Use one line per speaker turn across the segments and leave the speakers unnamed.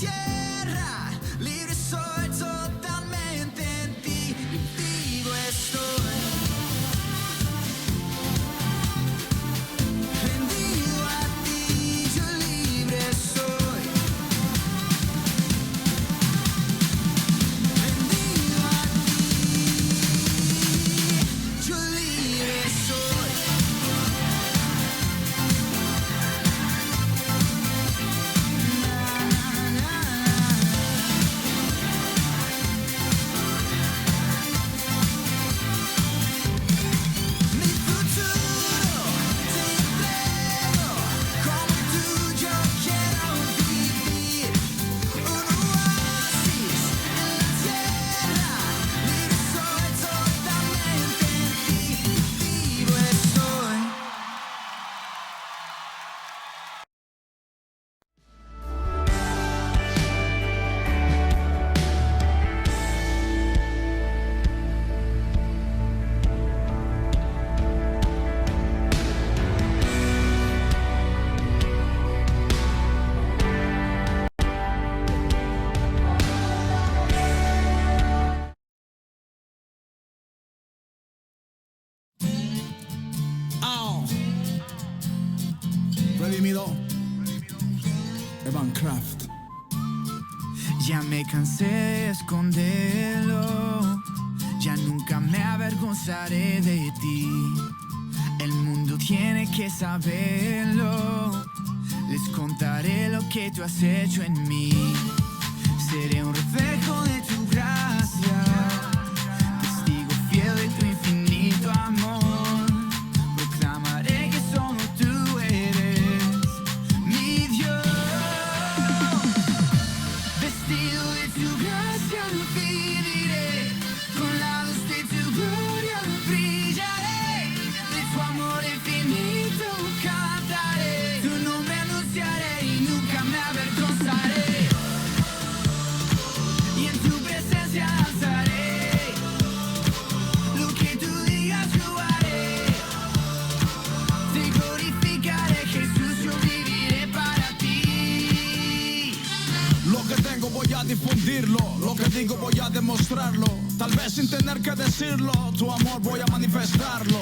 tierra, libre soy totalmente en ti, vivo estoy. Rendido a ti, yo libre soy. Rendido a ti, yo libre soy. Mi futuro te entrego, como tú yo quiero vivir. Un oasis en la tierra, libre soy totalmente en ti, vivo estoy.
Redimido, Evan Craft.
Ya me cansé de esconderlo, ya nunca me avergonzaré de ti. El mundo tiene que saberlo, les contaré lo que tú has hecho en mí. Seré un reflejo de tu gracia, testigo fiel de tu infinito amor. Proclamaré que solo tú eres mi Dios. Vestido de tu gracia viviré, con la luz de tu gloria brillaré. De tu amor infinito cantaré, tu nombre anunciaré y nunca me avergonzaré. Y en tu presencia danzaré, lo que tú digas yo haré. Te glorificaré, Jesús, yo viviré para ti.
Lo que tengo voy a difundirlo, lo que digo voy a demostrarlo. Tal vez sin tener que decirlo, tu amor voy a manifestarlo.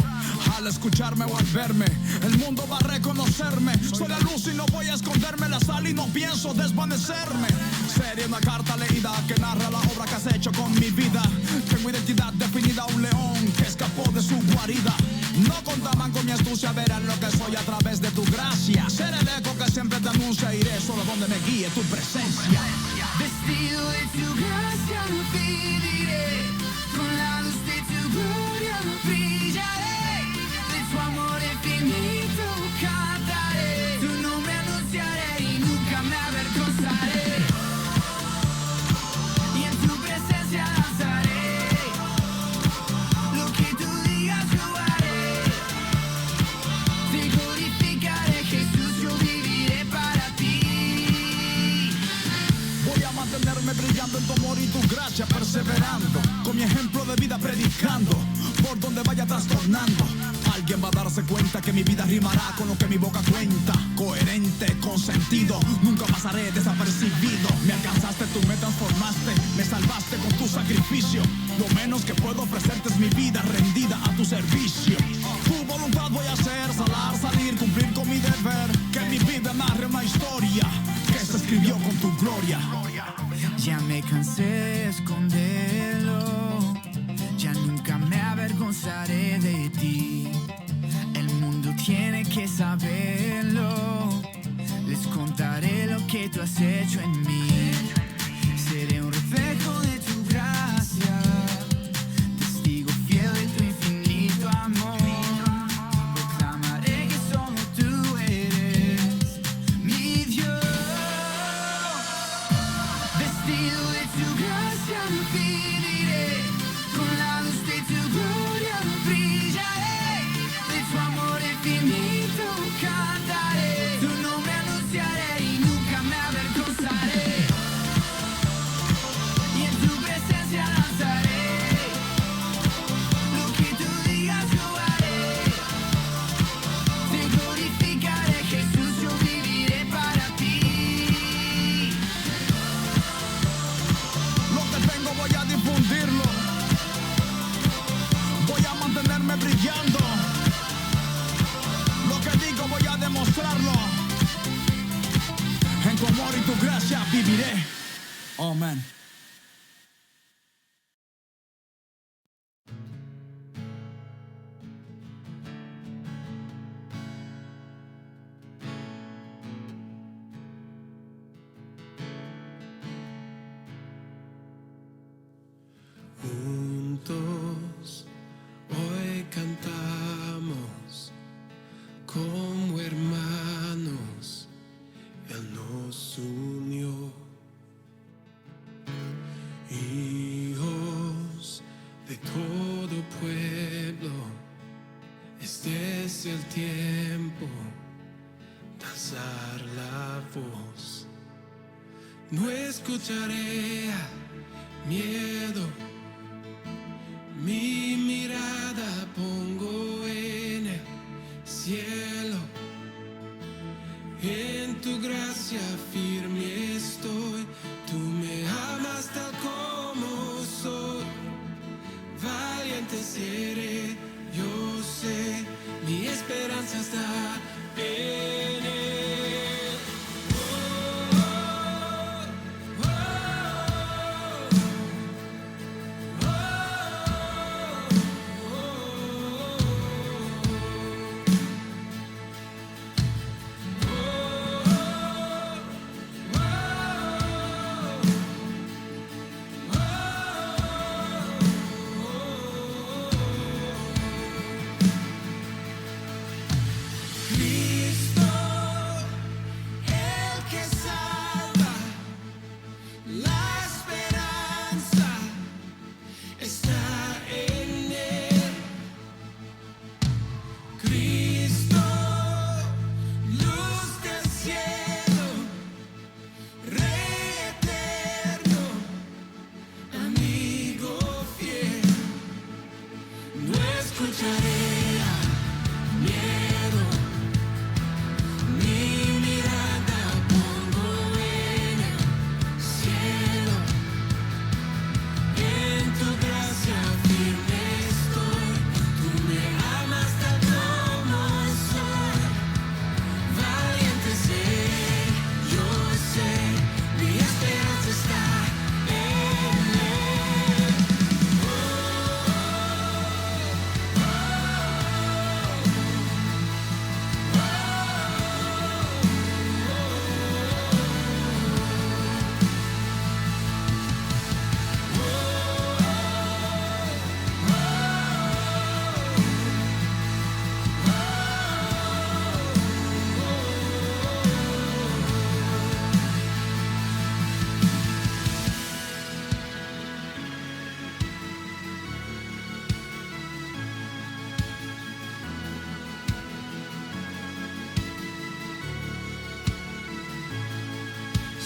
Al escucharme o al verme, el mundo va a reconocerme. Soy la luz y no voy a esconderme, la sal y no pienso desvanecerme. Sería una carta leída que narra la obra que has hecho con mi vida. Tengo identidad definida, un león que escapó de su guarida. No contaban con mi astucia, verán lo que soy a través de tu gracia. Seré el eco que siempre te anuncia, iré solo donde me guíe tu presencia.
Vestido de tu gracia viviré, con la luz de tu gloria brillaré. De tu amor infinito cantaré, tu nombre anunciaré y nunca me avergonzaré. Y en tu presencia danzaré, lo que tú digas yo haré. Te glorificaré, Jesús, yo viviré para ti.
Voy a mantenerme brillando en tu amor y tu gracia, perseverando, con mi ejemplo de vida predicando, por donde vaya trastornando. Alguien va a darse cuenta que mi vida rimará con lo que mi boca cuenta. Coherente, con sentido, nunca pasaré desapercibido. Me alcanzaste, tú me transformaste, me salvaste con tu sacrificio. Lo menos que puedo ofrecerte es mi vida rendida a tu servicio. Tu voluntad voy a hacer, salar, salir, cumplir con mi deber. Que mi vida narre una historia que se escribió con tu gloria.
Ya me cansé de esconderlo, ya nunca me avergonzaré de ti. El mundo tiene que saberlo, les contaré lo que tú has hecho en mí. Seré un reflejo de tu gracia, testigo fiel de tu infinito amor. Proclamaré que solo tú eres mi Dios. Vestido de tu gracia viviré, con la luz de tu gloria brillaré. De tu amor infinito cantaré, tu nombre anunciaré y nunca me avergonzaré.
gracia viviré. Amén.
Juntos hoy cantamos como hermanos, Él nos unió. Hijos de todo pueblo, este es el tiempo de alzar la voz. No escucharé miedo, mi mirada pongo en el cielo. En tu gracia firme estoy, tú me amas tal como soy. Valiente seré, yo sé, mi esperanza está en él.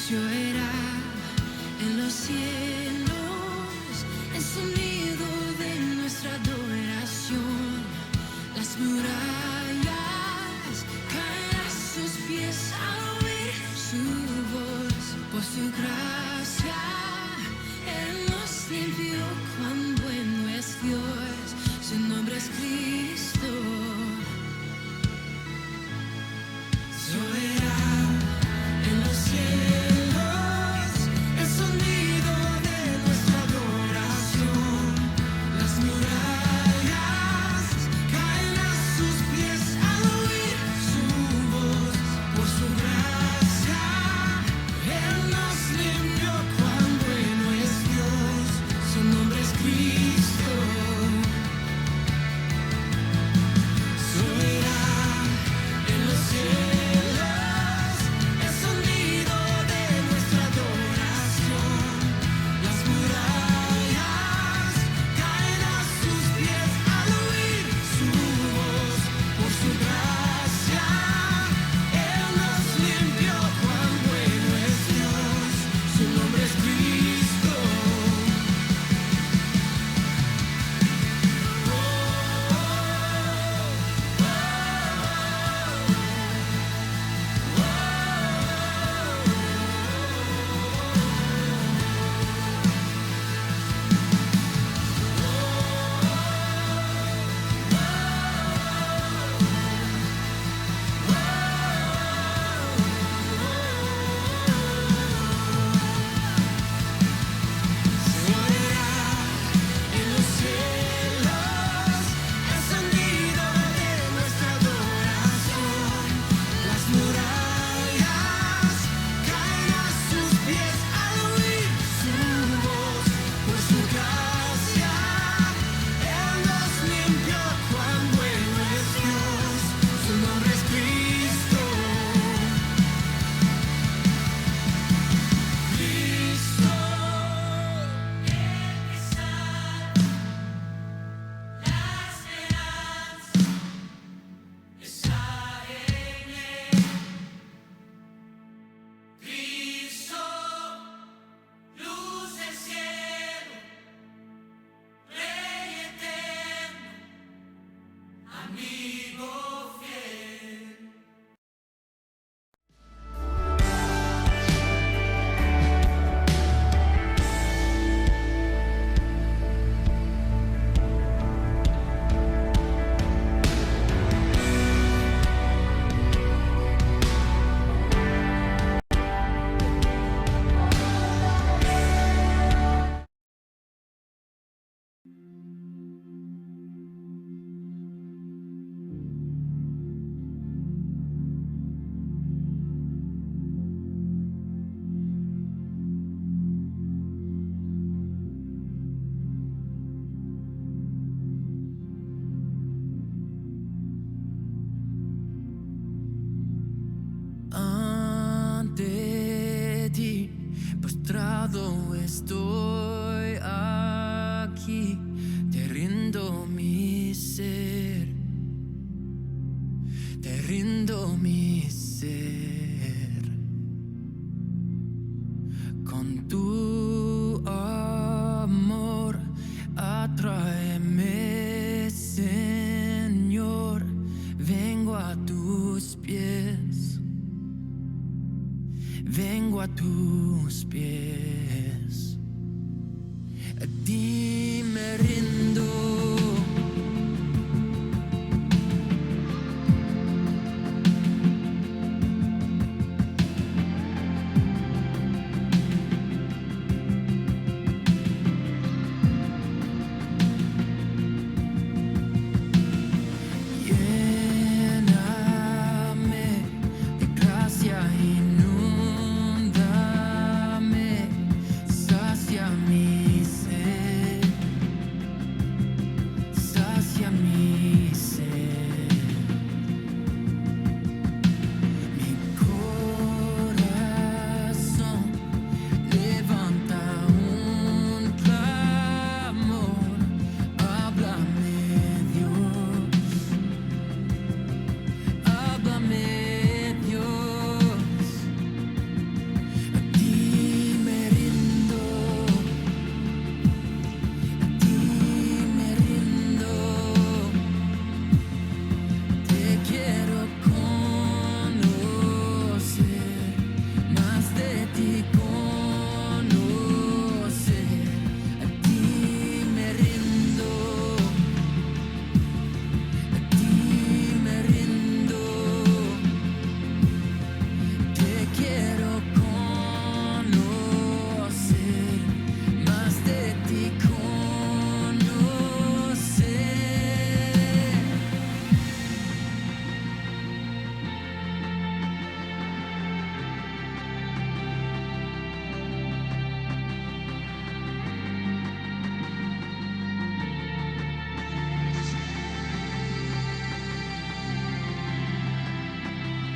Se oirá en los cielos el sonido de nuestra adoración. Las murallas caen a sus pies al oír su voz. Por su gracia Él nos limpió, cuán bueno es Dios. Su nombre es Cristo. Se oirá en los cielos Por su gracia, Él nos libró.
lado estoy aquí, te rindo mi ser, te rindo mi ser. Con tu amor atráeme, Señor, vengo a tus pies, vengo a tus pies, a ti me rindo. Lléname de gracia, inúndame, sacia mi sed, sacia mi sed. Mi corazón levanta un clamor, háblame Dios, háblame Dios, a ti me rindo, a ti me rindo, te quiero conocer, más de ti conocer, a ti me rindo, a ti me rindo, te quiero conocer, más de ti conocer.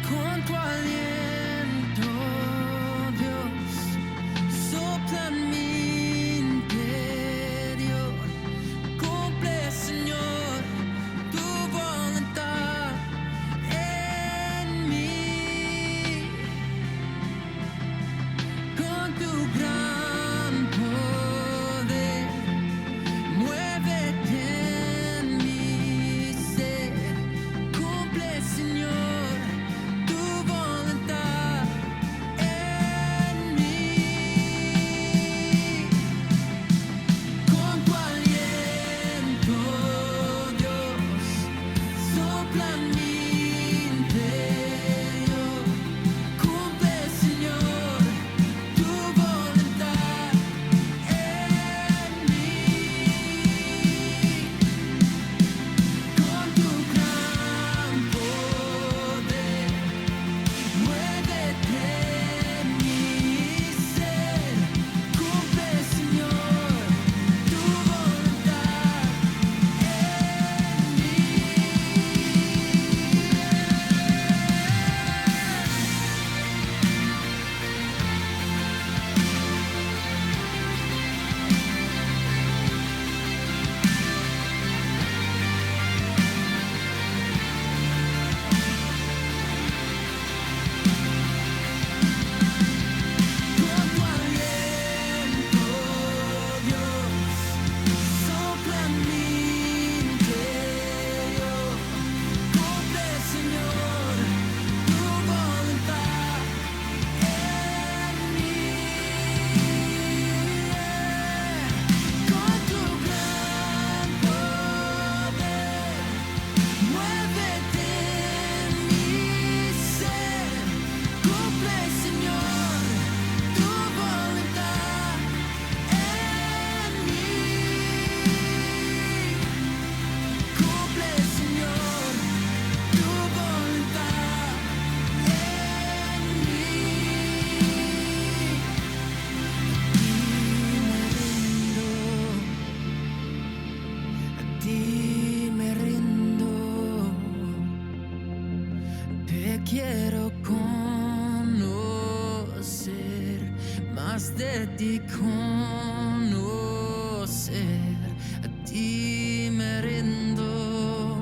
Con tu aliento, Dios, sopla en mi interior. Cumple, Señor, tu voluntad en mí. Con tu gran poder, muévete en mi ser. Cumple, Señor, tu voluntad. de ti conocer, a ti me rindo,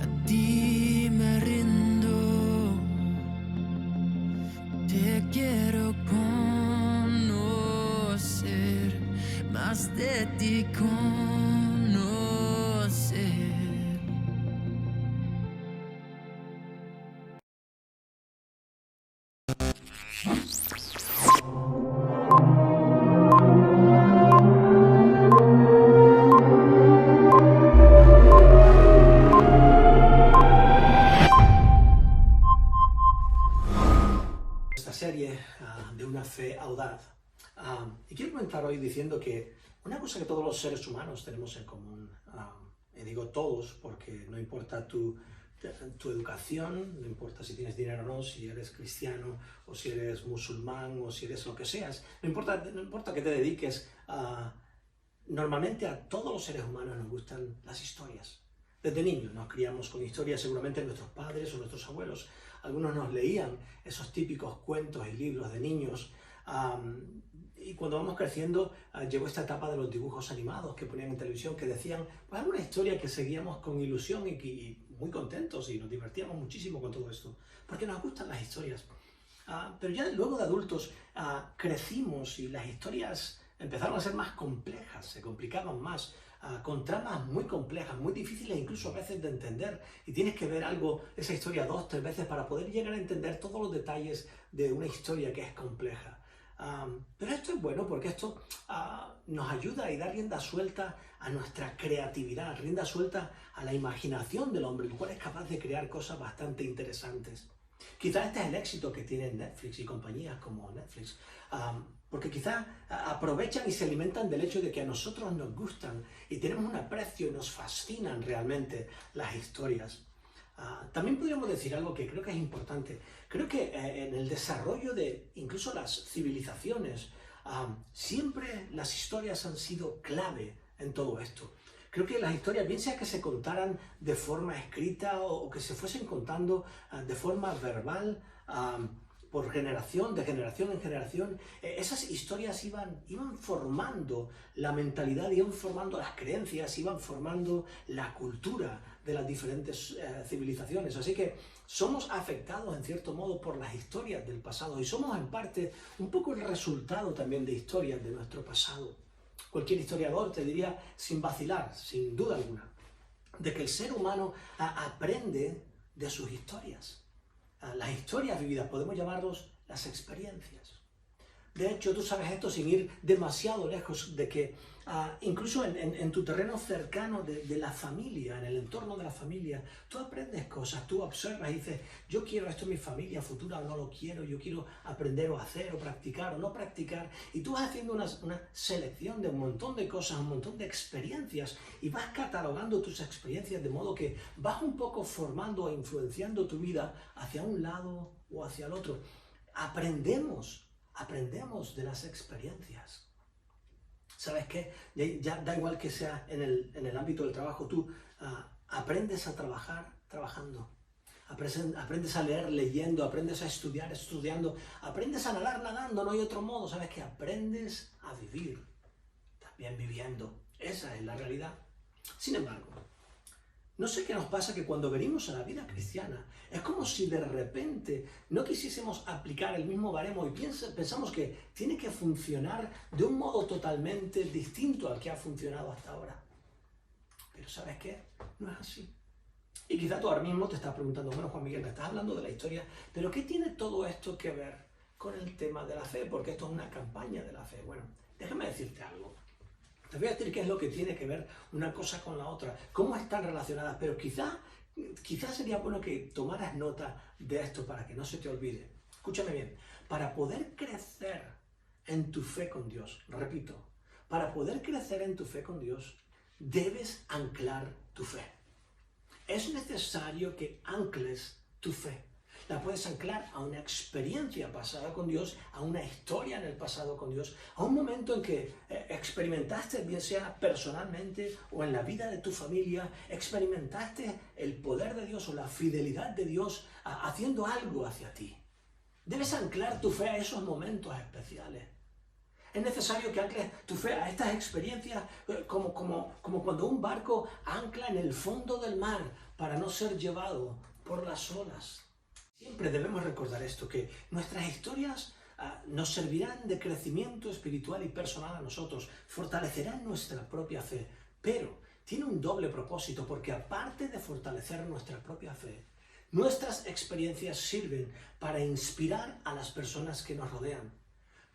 a ti me rindo. Te quiero conocer, más de ti conocer.
Serie de una fe audaz. Y quiero comenzar hoy diciendo que una cosa que todos los seres humanos tenemos en común, y digo todos porque no importa tu educación, no importa si tienes dinero o no, si eres cristiano o si eres musulmán o si eres lo que seas, no importa que te dediques, normalmente a todos los seres humanos nos gustan las historias. Desde niños nos criamos con historias, seguramente nuestros padres o nuestros abuelos. Algunos nos leían esos típicos cuentos y libros de niños. Y cuando vamos creciendo, llegó esta etapa de los dibujos animados que ponían en televisión, que decían pues, alguna historia que seguíamos con ilusión y muy contentos y nos divertíamos muchísimo con todo esto, porque nos gustan las historias. Pero ya luego de adultos crecimos y las historias empezaron a ser más complejas, se complicaban más, con tramas muy complejas, muy difíciles incluso a veces de entender, y tienes que ver esa historia 2 o 3 veces para poder llegar a entender todos los detalles de una historia que es compleja. Pero esto es bueno porque esto nos ayuda y da rienda suelta a nuestra creatividad, rienda suelta a la imaginación del hombre, el cual es capaz de crear cosas bastante interesantes. Quizás este es el éxito que tienen Netflix y compañías como Netflix, porque quizás aprovechan y se alimentan del hecho de que a nosotros nos gustan y tenemos un aprecio y nos fascinan realmente las historias. También podríamos decir algo que creo que es importante. Creo que en el desarrollo de incluso las civilizaciones, siempre las historias han sido clave en todo esto. Creo que las historias, bien sea que se contaran de forma escrita o que se fuesen contando de forma verbal, por generación, de generación en generación, esas historias iban formando la mentalidad, iban formando las creencias, iban formando la cultura de las diferentes civilizaciones. Así que somos afectados en cierto modo por las historias del pasado y somos en parte un poco el resultado también de historias de nuestro pasado. Cualquier historiador te diría sin vacilar, sin duda alguna, de que el ser humano aprende de sus historias. Las historias vividas, podemos llamarlos las experiencias. De hecho, tú sabes esto sin ir demasiado lejos, de que incluso en tu terreno cercano de la familia, en el entorno de la familia, tú aprendes cosas, tú observas y dices, yo quiero esto en mi familia futura o no lo quiero, yo quiero aprender o hacer o practicar o no practicar, y tú vas haciendo una selección de un montón de cosas, un montón de experiencias, y vas catalogando tus experiencias de modo que vas un poco formando e influenciando tu vida hacia un lado o hacia el otro. Aprendemos de las experiencias. ¿Sabes qué? Ya da igual que sea en el ámbito del trabajo, tú aprendes a trabajar trabajando, aprendes a leer leyendo, aprendes a estudiar estudiando, aprendes a nadar nadando, no hay otro modo. ¿Sabes qué? Aprendes a vivir también viviendo. Esa es la realidad. Sin embargo, no sé qué nos pasa que cuando venimos a la vida cristiana es como si de repente no quisiésemos aplicar el mismo baremo y pensamos que tiene que funcionar de un modo totalmente distinto al que ha funcionado hasta ahora. Pero ¿sabes qué? No es así. Y quizá tú ahora mismo te estás preguntando, bueno, Juan Miguel, me estás hablando de la historia, pero ¿qué tiene todo esto que ver con el tema de la fe? Porque esto es una campaña de la fe. Bueno, déjame decirte algo. Te voy a decir qué es lo que tiene que ver una cosa con la otra, cómo están relacionadas, pero quizás sería bueno que tomaras nota de esto para que no se te olvide. Escúchame bien, para poder crecer en tu fe con Dios, repito, para poder crecer en tu fe con Dios, debes anclar tu fe. Es necesario que ancles tu fe. La puedes anclar a una experiencia pasada con Dios, a una historia en el pasado con Dios, a un momento en que experimentaste, bien sea personalmente o en la vida de tu familia, experimentaste el poder de Dios o la fidelidad de Dios haciendo algo hacia ti. Debes anclar tu fe a esos momentos especiales. Es necesario que ancles tu fe a estas experiencias como cuando un barco ancla en el fondo del mar para no ser llevado por las olas. Siempre debemos recordar esto, que nuestras historias nos servirán de crecimiento espiritual y personal a nosotros, fortalecerán nuestra propia fe, pero tiene un doble propósito, porque aparte de fortalecer nuestra propia fe, nuestras experiencias sirven para inspirar a las personas que nos rodean.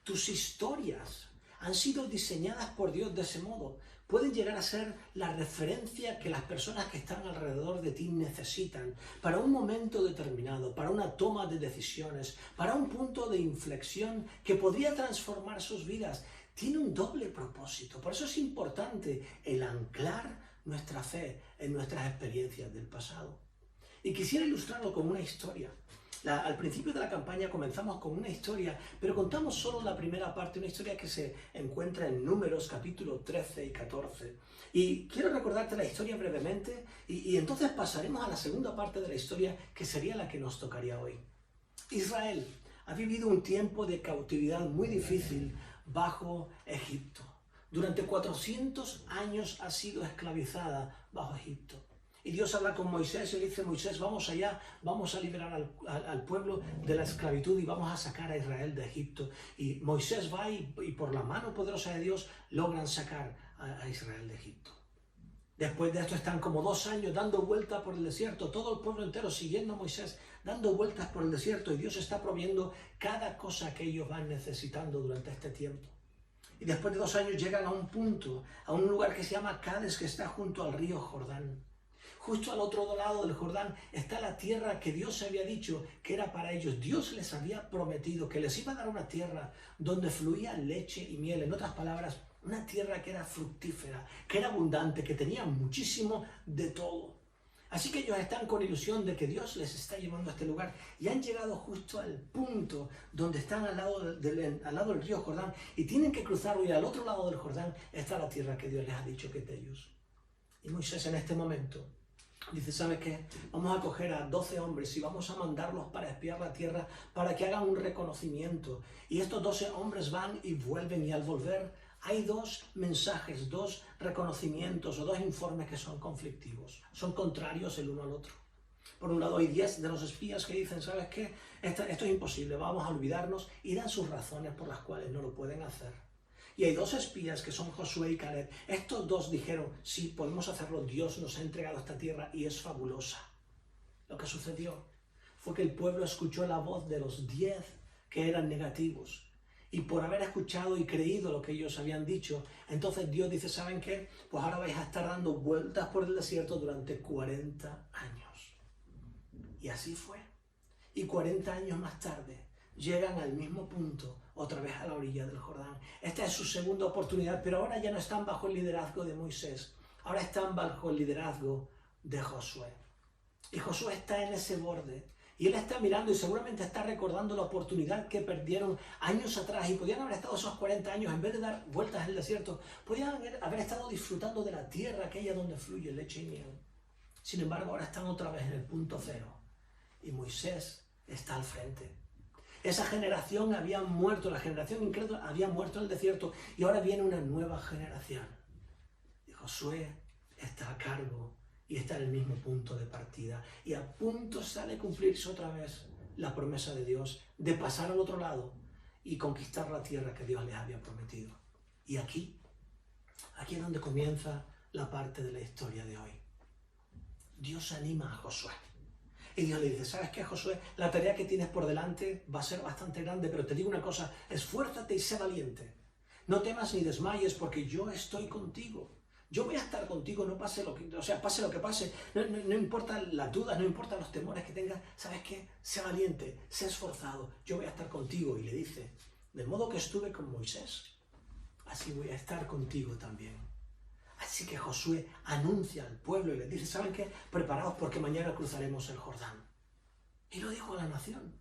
Tus historias han sido diseñadas por Dios de ese modo. Pueden llegar a ser la referencia que las personas que están alrededor de ti necesitan para un momento determinado, para una toma de decisiones, para un punto de inflexión que podría transformar sus vidas. Tiene un doble propósito. Por eso es importante el anclar nuestra fe en nuestras experiencias del pasado. Y quisiera ilustrarlo con una historia. Al principio de la campaña comenzamos con una historia, pero contamos solo la primera parte, una historia que se encuentra en Números capítulo 13 y 14. Y quiero recordarte la historia brevemente y entonces pasaremos a la segunda parte de la historia, que sería la que nos tocaría hoy. Israel ha vivido un tiempo de cautividad muy difícil bajo Egipto. Durante 400 años ha sido esclavizada bajo Egipto. Y Dios habla con Moisés y le dice: Moisés, vamos allá, vamos a liberar al pueblo de la esclavitud y vamos a sacar a Israel de Egipto. Y Moisés va y por la mano poderosa de Dios logran sacar a Israel de Egipto. Después de esto están como 2 años dando vueltas por el desierto, todo el pueblo entero siguiendo a Moisés, dando vueltas por el desierto, y Dios está proveyendo cada cosa que ellos van necesitando durante este tiempo. Y después de 2 años llegan a un punto, a un lugar que se llama Cades, que está junto al río Jordán. Justo al otro lado del Jordán está la tierra que Dios había dicho que era para ellos. Dios les había prometido que les iba a dar una tierra donde fluía leche y miel. En otras palabras, una tierra que era fructífera, que era abundante, que tenía muchísimo de todo. Así que ellos están con ilusión de que Dios les está llevando a este lugar y han llegado justo al punto donde están al lado del río Jordán y tienen que cruzarlo, y al otro lado del Jordán está la tierra que Dios les ha dicho que es de ellos. Y Moisés en este momento dice: ¿sabes qué? Vamos a coger a 12 hombres y vamos a mandarlos para espiar la tierra, para que hagan un reconocimiento. Y estos 12 hombres van y vuelven, y al volver hay 2 mensajes, 2 reconocimientos o 2 informes que son conflictivos, son contrarios el uno al otro. Por un lado hay 10 de los espías que dicen: ¿sabes qué? Esto es imposible, vamos a olvidarnos, y dan sus razones por las cuales no lo pueden hacer. Y hay 2 espías que son Josué y Caleb. Estos 2 dijeron: sí, podemos hacerlo, Dios nos ha entregado esta tierra y es fabulosa. Lo que sucedió fue que el pueblo escuchó la voz de los 10 que eran negativos. Y por haber escuchado y creído lo que ellos habían dicho, entonces Dios dice: ¿saben qué? Pues ahora vais a estar dando vueltas por el desierto durante 40 años. Y así fue. Y 40 años más tarde llegan al mismo punto, otra vez a la orilla del Jordán. Esta es su segunda oportunidad, pero ahora ya no están bajo el liderazgo de Moisés, ahora están bajo el liderazgo de Josué. Y Josué está en ese borde, y él está mirando y seguramente está recordando la oportunidad que perdieron años atrás, y podían haber estado esos 40 años, en vez de dar vueltas en el desierto, podían haber estado disfrutando de la tierra aquella donde fluye leche y miel. Sin embargo, ahora están otra vez en el punto cero, y Moisés está al frente. Esa generación había muerto, la generación incrédula había muerto en el desierto, y ahora viene una nueva generación. Y Josué está a cargo y está en el mismo punto de partida. Y a punto sale a cumplirse otra vez la promesa de Dios de pasar al otro lado y conquistar la tierra que Dios les había prometido. Y aquí es donde comienza la parte de la historia de hoy. Dios anima a Josué. Y Dios le dice: ¿sabes qué, Josué? La tarea que tienes por delante va a ser bastante grande, pero te digo una cosa: esfuérzate y sé valiente. No temas ni desmayes, porque yo estoy contigo. Yo voy a estar contigo, no pase lo que, pase lo que pase. No importan las dudas, no importan los temores que tengas. ¿Sabes qué? Sé valiente, sé esforzado. Yo voy a estar contigo. Y le dice: del modo que estuve con Moisés, así voy a estar contigo también. Así que Josué anuncia al pueblo y les dice: ¿saben qué? Preparaos, porque mañana cruzaremos el Jordán. Y lo dijo a la nación.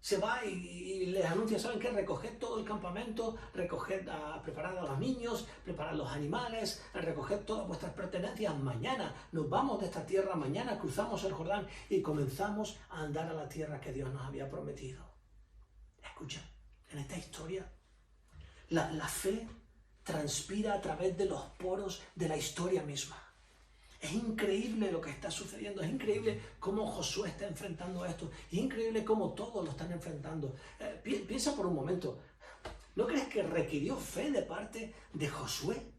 Se va y les anuncia: ¿saben qué? Recoged todo el campamento, preparad a los niños, preparad los animales, recoged todas vuestras pertenencias. Mañana nos vamos de esta tierra, mañana cruzamos el Jordán y comenzamos a andar a la tierra que Dios nos había prometido. Escucha, en esta historia, la fe transpira a través de los poros de la historia misma. Es increíble lo que está sucediendo, es increíble cómo Josué está enfrentando esto, es increíble cómo todos lo están enfrentando. Piensa por un momento, ¿no crees que requirió fe de parte de Josué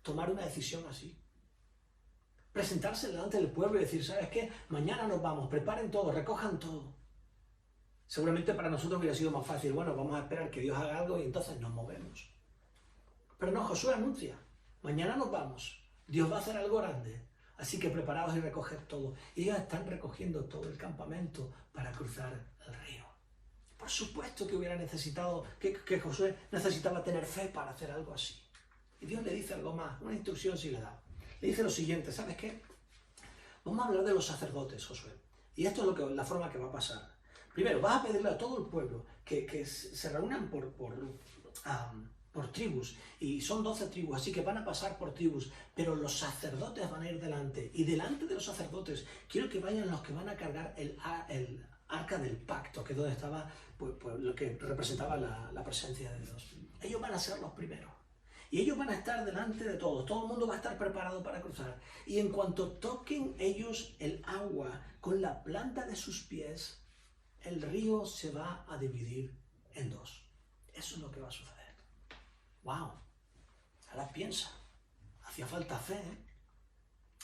tomar una decisión así? Presentarse delante del pueblo y decir, ¿sabes qué? Mañana nos vamos, preparen todo, recojan todo. Seguramente para nosotros hubiera sido más fácil, bueno, vamos a esperar que Dios haga algo y entonces nos movemos. Pero no, Josué anuncia, mañana nos vamos, Dios va a hacer algo grande. Así que preparaos y recoger todo. Y ellos están recogiendo todo el campamento para cruzar el río. Por supuesto que hubiera necesitado, que Josué necesitaba tener fe para hacer algo así. Y Dios le dice algo más, una instrucción sí le da. Le dice lo siguiente, ¿sabes qué? Vamos a hablar de los sacerdotes, Josué. Y esto es la forma que va a pasar. Primero, vas a pedirle a todo el pueblo que se reúnan por tribus, y son 12 tribus, así que van a pasar por tribus, pero los sacerdotes van a ir delante, y delante de los sacerdotes quiero que vayan los que van a cargar el arca del pacto, que es donde estaba pues, lo que representaba la presencia de Dios. Ellos van a ser los primeros, y ellos van a estar delante de todos, todo el mundo va a estar preparado para cruzar, y en cuanto toquen ellos el agua con la planta de sus pies, el río se va a dividir en dos. Eso es lo que va a suceder. ¡Wow! Ahora piensa, hacía falta fe, ¿eh?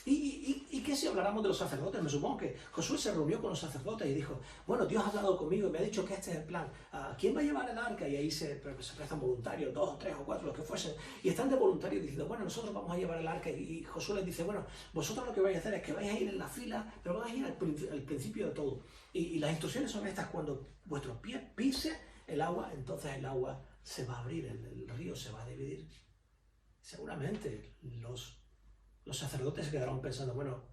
¿Y qué si habláramos de los sacerdotes? Me supongo que Josué se reunió con los sacerdotes y dijo, bueno, Dios ha hablado conmigo y me ha dicho que este es el plan. ¿Quién va a llevar el arca? Y ahí se prestan voluntarios, 2 o 3 o 4, los que fuesen, y están de voluntarios diciendo, bueno, nosotros vamos a llevar el arca. Y Josué les dice, bueno, vosotros lo que vais a hacer es que vais a ir en la fila, pero vais a ir al principio de todo. Y las instrucciones son estas: cuando vuestro pie pise el agua, entonces el agua se va a abrir, el río se va a dividir. Seguramente los sacerdotes se quedaron pensando, bueno,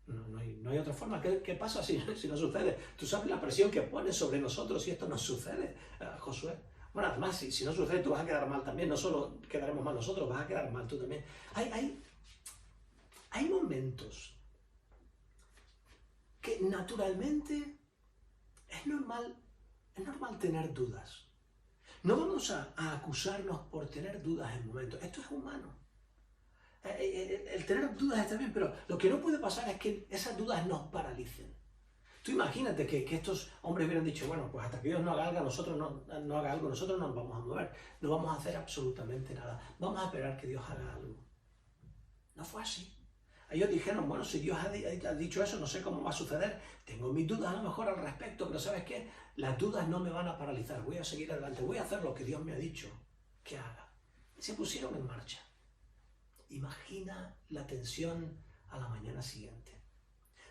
no hay otra forma. ¿Qué pasa si no sucede? Tú sabes la presión que pone sobre nosotros si esto no sucede, Josué. Bueno, además, si no sucede, tú vas a quedar mal también. No solo quedaremos mal nosotros, vas a quedar mal tú también. Hay momentos que naturalmente es normal tener dudas. No vamos a acusarnos por tener dudas en momentos. Esto es humano. El tener dudas está bien, pero lo que no puede pasar es que esas dudas nos paralicen. Tú imagínate que estos hombres hubieran dicho, bueno, pues hasta que Dios no haga algo, nosotros no nos vamos a mover, no vamos a hacer absolutamente nada. Vamos a esperar que Dios haga algo. No fue así. Ellos dijeron, bueno, si Dios ha dicho eso, no sé cómo va a suceder. Tengo mis dudas a lo mejor al respecto, pero ¿sabes qué? Las dudas no me van a paralizar. Voy a seguir adelante, voy a hacer lo que Dios me ha dicho que haga. Y se pusieron en marcha. Imagina la tensión a la mañana siguiente.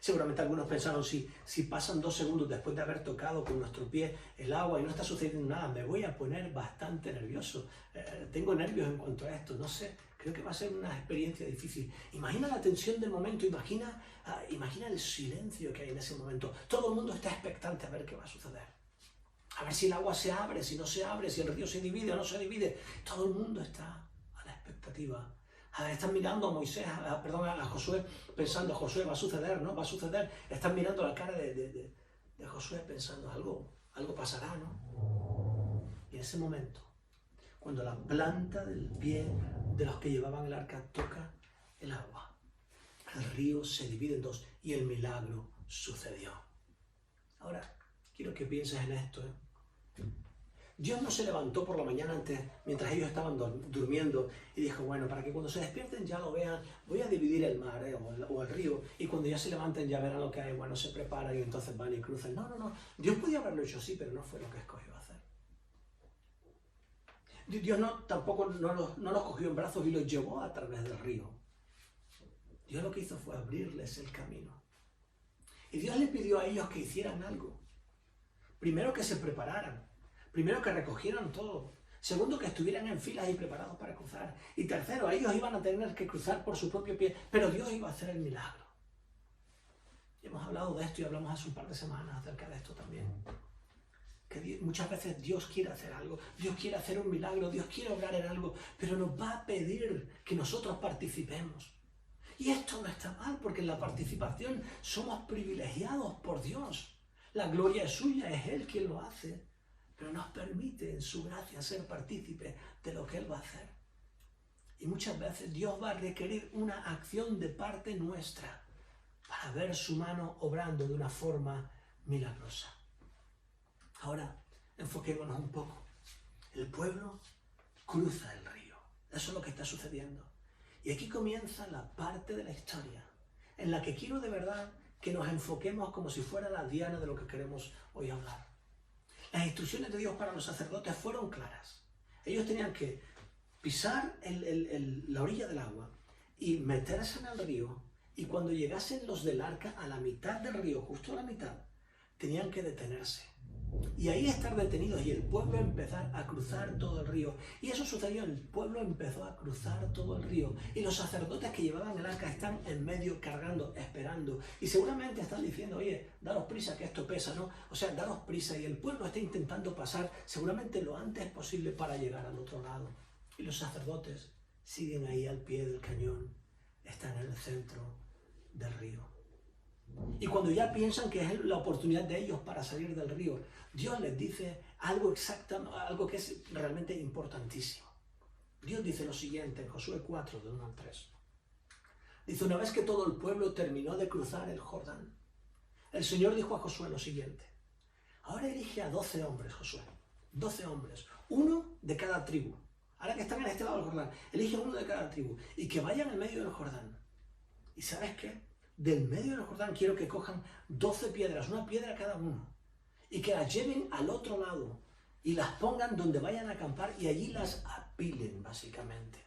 Seguramente algunos pensaron, si pasan 2 segundos después de haber tocado con nuestro pie el agua y no está sucediendo nada, me voy a poner bastante nervioso. Tengo nervios en cuanto a esto, no sé, creo que va a ser una experiencia difícil. Imagina la tensión del momento, imagina el silencio que hay en ese momento. Todo el mundo está expectante a ver qué va a suceder. A ver si el agua se abre, si no se abre, si el río se divide o no se divide. Todo el mundo está a la expectativa. Están mirando a Moisés, a Josué, pensando, Josué, va a suceder, ¿no? Va a suceder. Están mirando la cara de Josué pensando, algo pasará, ¿no? Y en ese momento, cuando la planta del pie de los que llevaban el arca toca el agua, el río se divide en dos y el milagro sucedió. Ahora, quiero que pienses en esto, ¿eh? Dios no se levantó por la mañana mientras ellos estaban durmiendo y dijo, bueno, para que cuando se despierten ya lo vean, voy a dividir el mar o el río, y cuando ya se levanten ya verán lo que hay, bueno, se preparan y entonces van y cruzan. No. Dios podía haberlo hecho así, pero no fue lo que escogió hacer. Dios tampoco los cogió en brazos y los llevó a través del río. Dios lo que hizo fue abrirles el camino. Y Dios les pidió a ellos que hicieran algo. Primero, que se prepararan. Primero, que recogieran todo. Segundo, que estuvieran en filas y preparados para cruzar. Y tercero, ellos iban a tener que cruzar por su propio pie, pero Dios iba a hacer el milagro. Y hemos hablado de esto y hablamos hace un par de semanas acerca de esto también. Que muchas veces Dios quiere hacer algo, Dios quiere hacer un milagro, Dios quiere obrar en algo, pero nos va a pedir que nosotros participemos. Y esto no está mal, porque en la participación somos privilegiados por Dios. La gloria es suya, es Él quien lo hace. pero nos permite en su gracia ser partícipes de lo que Él va a hacer. Y muchas veces Dios va a requerir una acción de parte nuestra para ver su mano obrando de una forma milagrosa. Ahora, enfoquémonos un poco. El pueblo cruza el río. Eso es lo que está sucediendo. Y aquí comienza la parte de la historia en la que quiero de verdad que nos enfoquemos como si fuera la diana de lo que queremos hoy hablar. Las instrucciones de Dios para los sacerdotes fueron claras. Ellos tenían que pisar la orilla del agua y meterse en el río, y cuando llegasen los del arca a la mitad del río, justo a la mitad, tenían que detenerse. Y ahí estar detenidos y el pueblo empezar a cruzar todo el río. Y eso sucedió, el pueblo empezó a cruzar todo el río. Y los sacerdotes que llevaban el arca están en medio cargando, esperando. Y seguramente están diciendo, oye, daros prisa que esto pesa, ¿no? O sea, daros prisa. Y el pueblo está intentando pasar seguramente lo antes posible para llegar al otro lado. Y los sacerdotes siguen ahí al pie del cañón. Están en el centro del río. Y cuando ya piensan que es la oportunidad de ellos para salir del río, Dios les dice algo que es realmente importantísimo. Dios dice lo siguiente en Josué 4, de 1 al 3. Dice, una vez que todo el pueblo terminó de cruzar el Jordán, el Señor dijo a Josué lo siguiente: ahora elige a 12 hombres, Josué, 12 hombres, uno de cada tribu. Ahora que están en este lado del Jordán, elige uno de cada tribu y que vayan en medio del Jordán. ¿Y sabes qué? Del medio del Jordán quiero que cojan 12 piedras, una piedra cada uno, y que las lleven al otro lado y las pongan donde vayan a acampar y allí las apilen, básicamente.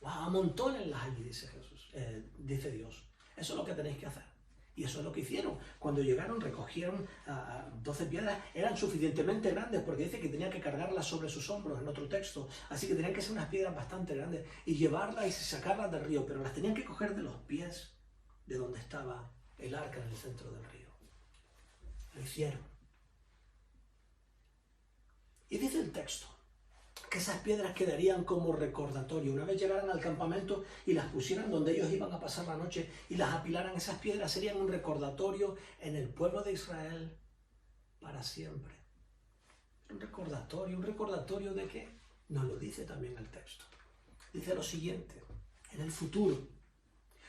¡Wow! Amontónenlas allí, dice Dios. Eso es lo que tenéis que hacer. Y eso es lo que hicieron. Cuando llegaron, recogieron 12 piedras, eran suficientemente grandes, porque dice que tenían que cargarlas sobre sus hombros en otro texto. Así que tenían que ser unas piedras bastante grandes y llevarlas y sacarlas del río, pero las tenían que coger de los pies de donde estaba el arca en el centro del río. Lo hicieron. Y dice el texto que esas piedras quedarían como recordatorio. Una vez llegaran al campamento y las pusieran donde ellos iban a pasar la noche y las apilaran, esas piedras serían un recordatorio en el pueblo de Israel para siempre. Un recordatorio de qué? Nos lo dice también el texto. Dice lo siguiente: en el futuro,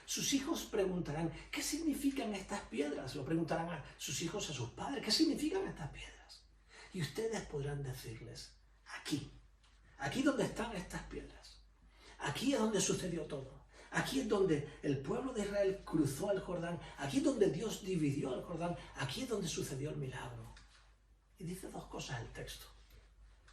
sus hijos preguntarán, ¿qué significan estas piedras? Lo preguntarán a sus hijos, a sus padres, ¿qué significan estas piedras? Y ustedes podrán decirles, aquí donde están estas piedras, aquí es donde sucedió todo, aquí es donde el pueblo de Israel cruzó el Jordán, aquí es donde Dios dividió el Jordán, aquí es donde sucedió el milagro. Y dice dos cosas el texto.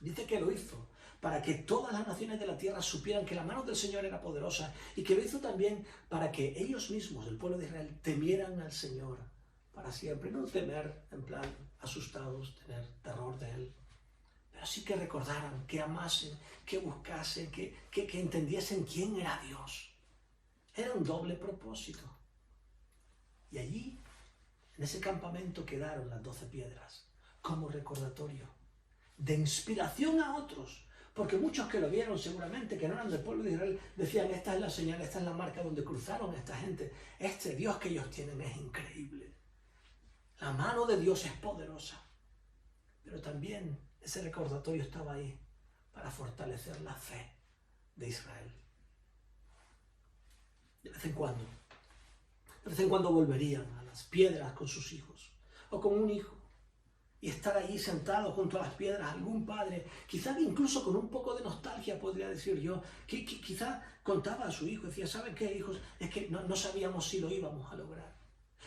Dice que lo hizo para que todas las naciones de la tierra supieran que la mano del Señor era poderosa, y que lo hizo también para que ellos mismos, el pueblo de Israel, temieran al Señor para siempre. No temer en plan asustados, tener terror de Él, pero sí que recordaran, que amasen, que buscasen, que entendiesen quién era Dios. Era un doble propósito. Y allí, en ese campamento, quedaron las 12 piedras como recordatorio de inspiración a otros, porque muchos que lo vieron seguramente, que no eran del pueblo de Israel, decían, esta es la señal, esta es la marca donde cruzaron esta gente, este Dios que ellos tienen es increíble, la mano de Dios es poderosa. Pero también ese recordatorio estaba ahí para fortalecer la fe de Israel. De vez en cuando volverían a las piedras con sus hijos, o con un hijo, y estar allí sentado junto a las piedras, algún padre, quizá incluso con un poco de nostalgia, podría decir yo, que quizá contaba a su hijo, decía, ¿saben qué, hijos? Es que no sabíamos si lo íbamos a lograr.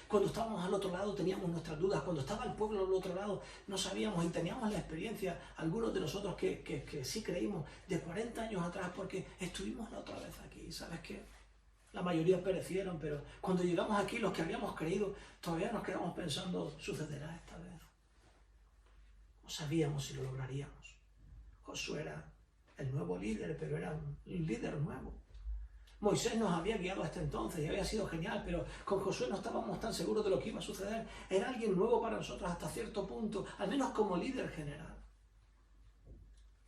Cuando estábamos al otro lado teníamos nuestras dudas, cuando estaba el pueblo al otro lado no sabíamos, y teníamos la experiencia, algunos de nosotros que sí creímos, de 40 años atrás, porque estuvimos la otra vez aquí, ¿sabes qué? La mayoría perecieron, pero cuando llegamos aquí, los que habíamos creído, todavía nos quedamos pensando, ¿sucederá esta vez? No sabíamos si lo lograríamos. Josué era el nuevo líder, pero era un líder nuevo. Moisés nos había guiado hasta entonces y había sido genial, pero con Josué no estábamos tan seguros de lo que iba a suceder. Era alguien nuevo para nosotros hasta cierto punto, al menos como líder general.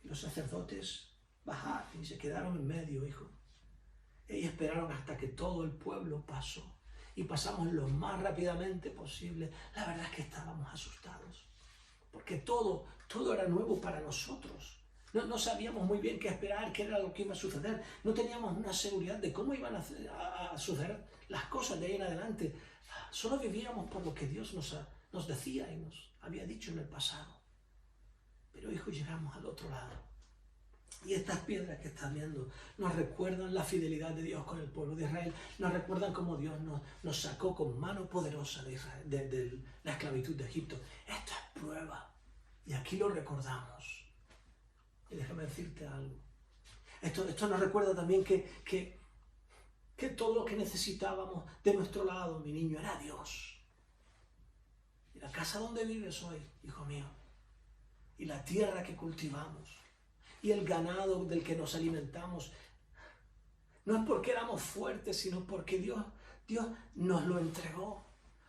Y los sacerdotes bajaron y se quedaron en medio, hijo. Y esperaron hasta que todo el pueblo pasó. Y pasamos lo más rápidamente posible. La verdad es que estábamos asustados. porque todo era nuevo para nosotros. No sabíamos muy bien qué esperar, qué era lo que iba a suceder. No teníamos una seguridad de cómo iban a suceder las cosas de ahí en adelante. Solo vivíamos por lo que Dios nos decía y nos había dicho en el pasado. Pero hijo, llegamos al otro lado. Y estas piedras que estás viendo nos recuerdan la fidelidad de Dios con el pueblo de Israel. Nos recuerdan cómo Dios nos sacó con mano poderosa de la esclavitud de Egipto. Esto es prueba. Y aquí lo recordamos. Y déjame decirte algo. Esto nos recuerda también que todo lo que necesitábamos de nuestro lado, mi niño, era Dios. Y la casa donde vives hoy, hijo mío, y la tierra que cultivamos, y el ganado del que nos alimentamos, no es porque éramos fuertes, sino porque Dios nos lo entregó.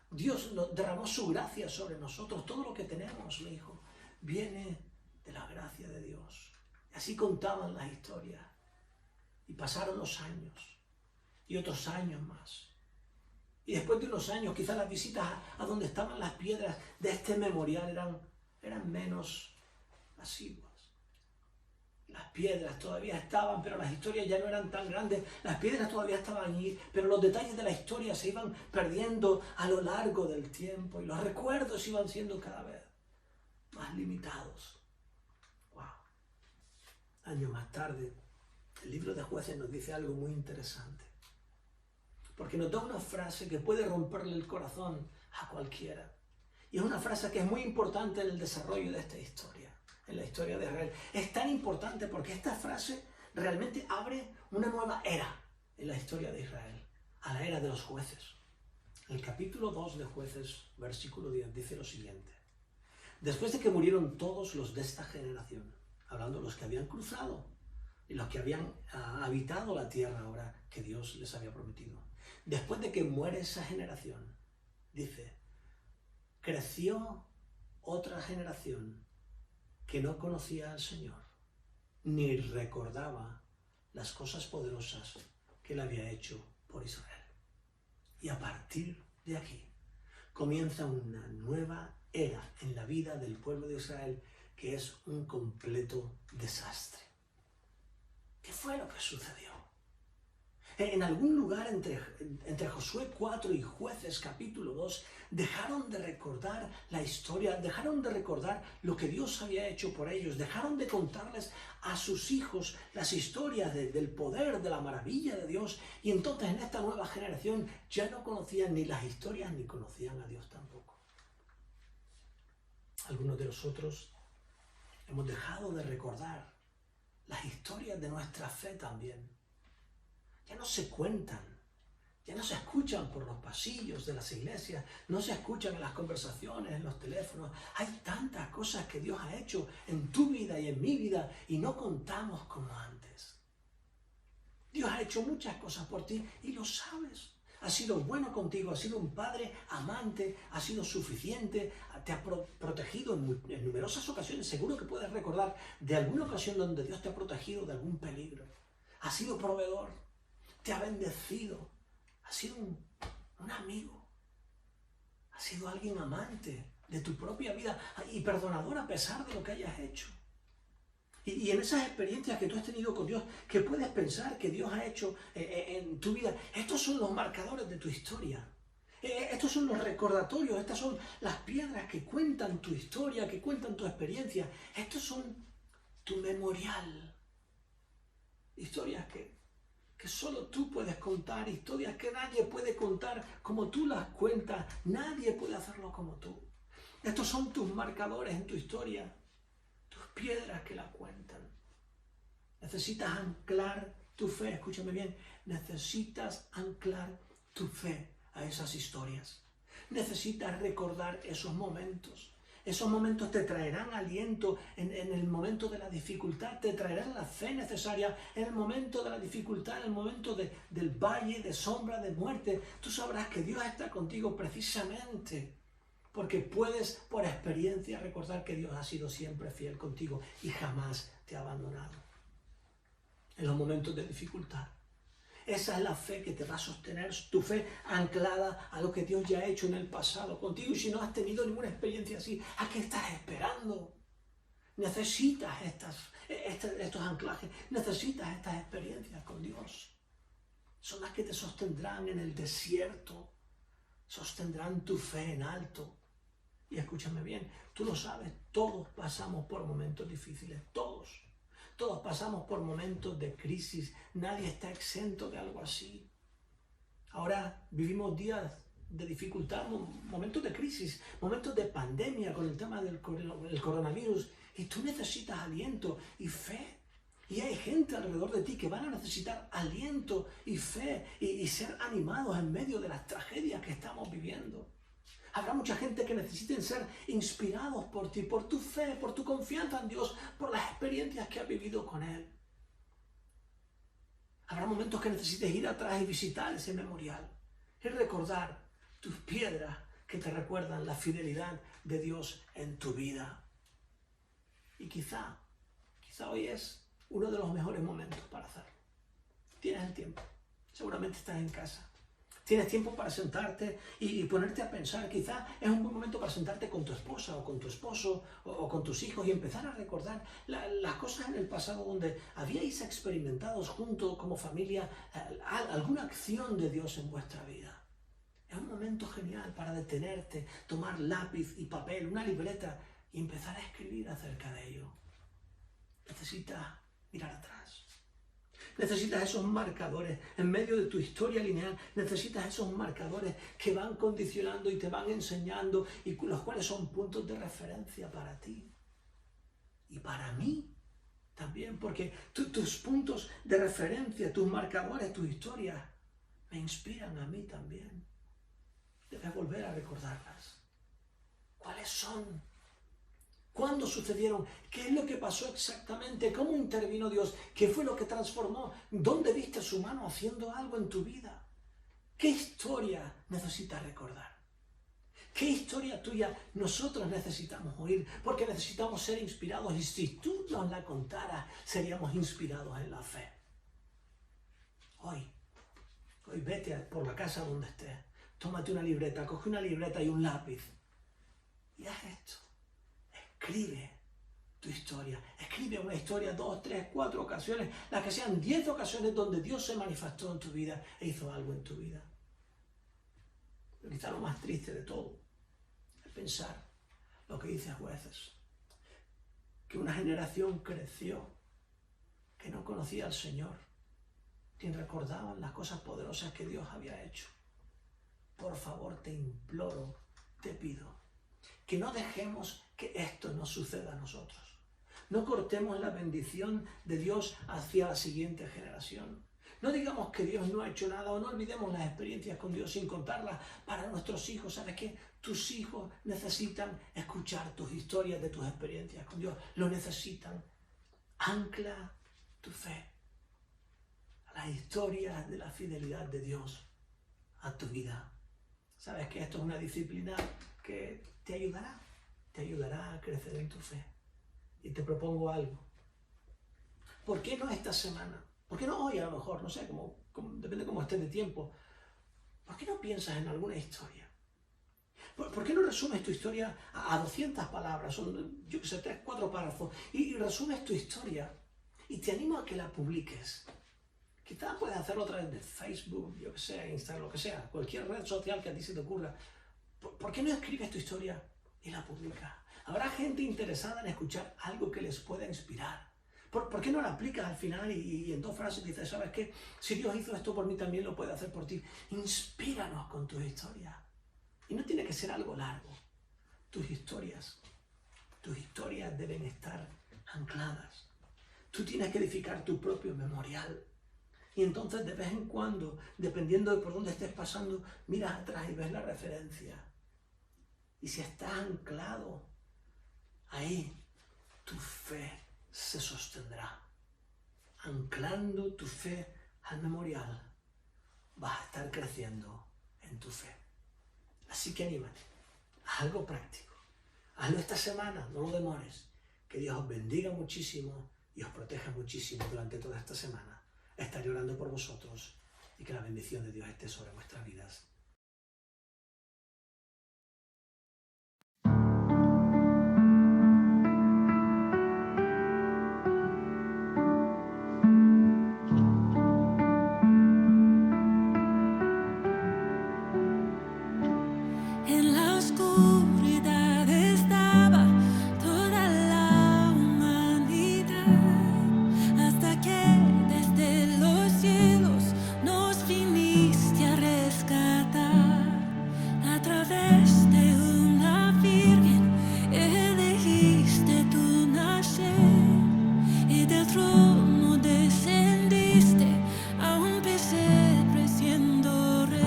Dios nos derramó su gracia sobre nosotros. Todo lo que tenemos, mi hijo, viene de la gracia de Dios. Y así contaban las historias. Y pasaron los años, y otros años más. Y después de unos años, quizás las visitas a donde estaban las piedras de este memorial eran menos asiduas. Las piedras todavía estaban, pero las historias ya no eran tan grandes. Las piedras todavía estaban allí, pero los detalles de la historia se iban perdiendo a lo largo del tiempo y los recuerdos iban siendo cada vez más limitados. Wow. Años más tarde, el libro de Jueces nos dice algo muy interesante, porque nos da una frase que puede romperle el corazón a cualquiera. Y es una frase que es muy importante en el desarrollo de esta historia, en la historia de Israel. Es tan importante porque esta frase realmente abre una nueva era en la historia de Israel, a la era de los jueces. El capítulo 2 de Jueces, versículo 10, dice lo siguiente. Después de que murieron todos los de esta generación, hablando de los que habían cruzado y los que habían habitado la tierra ahora que Dios les había prometido. Después de que muere esa generación, dice, creció otra generación que no conocía al Señor, ni recordaba las cosas poderosas que Él había hecho por Israel. Y a partir de aquí comienza una nueva era en la vida del pueblo de Israel, que es un completo desastre. ¿Qué fue lo que sucedió? En algún lugar entre Josué 4 y Jueces capítulo 2 dejaron de recordar la historia, dejaron de recordar lo que Dios había hecho por ellos, dejaron de contarles a sus hijos las historias del poder, de la maravilla de Dios, y entonces en esta nueva generación ya no conocían ni las historias ni conocían a Dios tampoco. Algunos de nosotros hemos dejado de recordar las historias de nuestra fe también. Ya no se cuentan, ya no se escuchan por los pasillos de las iglesias, no se escuchan en las conversaciones, en los teléfonos. Hay tantas cosas que Dios ha hecho en tu vida y en mi vida y no contamos como antes. Dios ha hecho muchas cosas por ti y lo sabes. Ha sido bueno contigo, ha sido un padre amante, ha sido suficiente, te ha protegido en numerosas ocasiones. Seguro que puedes recordar de alguna ocasión donde Dios te ha protegido de algún peligro. Ha sido proveedor, te ha bendecido, ha sido un amigo, ha sido alguien amante de tu propia vida y perdonador a pesar de lo que hayas hecho. Y en esas experiencias que tú has tenido con Dios, que puedes pensar que Dios ha hecho en tu vida, estos son los marcadores de tu historia. Estos son los recordatorios, estas son las piedras que cuentan tu historia, que cuentan tu experiencia. Estos son tu memorial. Historias que solo tú puedes contar, historias que nadie puede contar como tú las cuentas. Nadie puede hacerlo como tú. Estos son tus marcadores en tu historia. Piedras que la cuentan. Necesitas anclar tu fe, escúchame bien, necesitas anclar tu fe a esas historias. Necesitas recordar esos momentos. Esos momentos te traerán aliento en el momento de la dificultad, te traerán la fe necesaria en el momento de la dificultad, en el momento del valle, de sombra, de muerte. Tú sabrás que Dios está contigo precisamente porque puedes, por experiencia, recordar que Dios ha sido siempre fiel contigo y jamás te ha abandonado. En los momentos de dificultad, Esa es la fe que te va a sostener, tu fe anclada a lo que Dios ya ha hecho en el pasado contigo. Y si no has tenido ninguna experiencia así, ¿a qué estás esperando? Necesitas estos anclajes, necesitas estas experiencias con Dios. Son las que te sostendrán en el desierto, sostendrán tu fe en alto. Y escúchame bien, tú lo sabes, todos pasamos por momentos difíciles, todos. Todos pasamos por momentos de crisis, nadie está exento de algo así. Ahora vivimos días de dificultad, momentos de crisis, momentos de pandemia con el tema del coronavirus, y tú necesitas aliento y fe. Y hay gente alrededor de ti que van a necesitar aliento y fe y ser animados en medio de las tragedias que estamos viviendo. Habrá mucha gente que necesiten ser inspirados por ti, por tu fe, por tu confianza en Dios, por las experiencias que has vivido con Él. Habrá momentos que necesites ir atrás y visitar ese memorial y recordar tus piedras que te recuerdan la fidelidad de Dios en tu vida. Y quizá hoy es uno de los mejores momentos para hacerlo. Tienes el tiempo, seguramente estás en casa. Tienes tiempo para sentarte y ponerte a pensar. Quizá es un buen momento para sentarte con tu esposa o con tu esposo o con tus hijos y empezar a recordar las cosas en el pasado donde habíais experimentado juntos como familia alguna acción de Dios en vuestra vida. Es un momento genial para detenerte, tomar lápiz y papel, una libreta y empezar a escribir acerca de ello. Necesitas mirar atrás. Necesitas esos marcadores en medio de tu historia lineal. Necesitas esos marcadores que van condicionando y te van enseñando y los cuales son puntos de referencia para ti. Y para mí también, porque tus puntos de referencia, tus marcadores, tus historias, me inspiran a mí también. Debes volver a recordarlas. ¿Cuáles son? ¿Cuándo sucedieron? ¿Qué es lo que pasó exactamente? ¿Cómo intervino Dios? ¿Qué fue lo que transformó? ¿Dónde viste su mano haciendo algo en tu vida? ¿Qué historia necesitas recordar? ¿Qué historia tuya nosotros necesitamos oír? Porque necesitamos ser inspirados y si tú nos la contaras, seríamos inspirados en la fe. Hoy vete por la casa donde estés, tómate una libreta, coge una libreta y un lápiz y haz esto. Escribe tu historia. Escribe una historia 2, 3, 4 ocasiones, las que sean 10 ocasiones donde Dios se manifestó en tu vida e hizo algo en tu vida. Pero quizá lo más triste de todo es pensar lo que dice Jueces, que una generación creció que no conocía al Señor, ni recordaban las cosas poderosas que Dios había hecho. Por favor, te imploro, te pido, que no dejemos que esto nos suceda a nosotros. No cortemos la bendición de Dios hacia la siguiente generación. No digamos que Dios no ha hecho nada o no olvidemos las experiencias con Dios sin contarlas para nuestros hijos. ¿Sabes qué? Tus hijos necesitan escuchar tus historias de tus experiencias con Dios. Lo necesitan. Ancla tu fe a las historias de la fidelidad de Dios a tu vida. ¿Sabes que esto es una disciplina que te ayudará a crecer en tu fe? Y te propongo algo. ¿Por qué no esta semana? ¿Por qué no hoy a lo mejor? No sé, depende cómo estés de tiempo. ¿Por qué no piensas en alguna historia? ¿Por qué no resumes tu historia a 200 palabras? Son, yo qué sé, 3, 4 párrafos. Y resumes tu historia. Y te animo a que la publiques. Quizás puedes hacerlo a través de Facebook, yo que sé, Instagram, lo que sea. Cualquier red social que a ti se te ocurra. ¿Por qué no escribes tu historia y la publicas? Habrá gente interesada en escuchar algo que les pueda inspirar. ¿Por qué no la aplicas al final y en 2 frases dices, ¿sabes qué? Si Dios hizo esto por mí, también lo puede hacer por ti. Inspíranos con tus historias. Y no tiene que ser algo largo. Tus historias deben estar ancladas. Tú tienes que edificar tu propio memorial. Y entonces de vez en cuando, dependiendo de por dónde estés pasando, miras atrás y ves la referencia. Y si estás anclado ahí, tu fe se sostendrá. Anclando tu fe al memorial, vas a estar creciendo en tu fe. Así que anímate, haz algo práctico. Hazlo esta semana, no lo demores. Que Dios os bendiga muchísimo y os proteja muchísimo durante toda esta semana. Estaré orando por vosotros y que la bendición de Dios esté sobre vuestras vidas.
En la oscuridad estaba toda la humanidad, hasta que desde los cielos nos viniste a rescatar. A través de una virgen elegiste tu nacer, y del trono descendiste a un pesebre siendo rey.